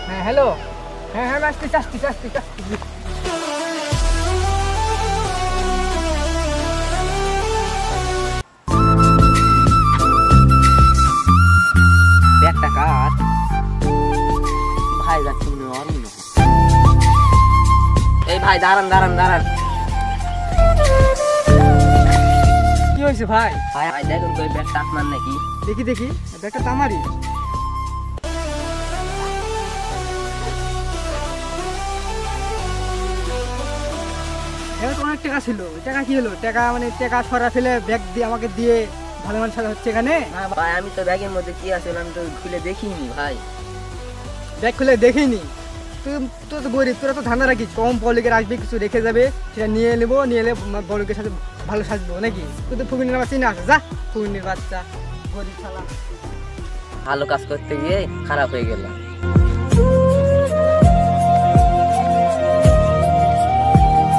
হ্যাঁ হ্যালো, হ্যাঁ হ্যাঁ আসতেছি। ব্যাগটা কার? ভাই যাচ্ছে মনে হয় অন্য। এই ভাই দাঁড়ান। কি হয়েছে ভাই? ভাই দেখুন তো এই ব্যাগটা আপনার নাকি? দেখি ব্যাগটা তো আমারই। এবার তো অনেক টাকা ছিল, টাকা কি হলো? টাকা মানে টাকা ছড়া ফেলে ব্যাগ দিয়ে আমাকে দিয়ে ভালো মানুষ হচ্ছে এখানে। না ভাই আমি তো ব্যাগের মধ্যে কি আছে আমি তো খুলে দেখিনি ভাই। ব্যাগ খুলে দেখিনি। তুই তো গরিব, তোরা তো ধান্দা রাখিস কম পলিকের আসবে কিছু রেখে যাবে, সেটা নিয়ে নেবো, নিয়ে এলে বড়কের সাথে ভালো সাজবো নাকি? তুই তো ফকিনের বাচ্চা না আসে, যা ফকিনের বাচ্চা গরিব শালা। ভালো কাজ করতে গিয়ে খারাপ হয়ে গেল।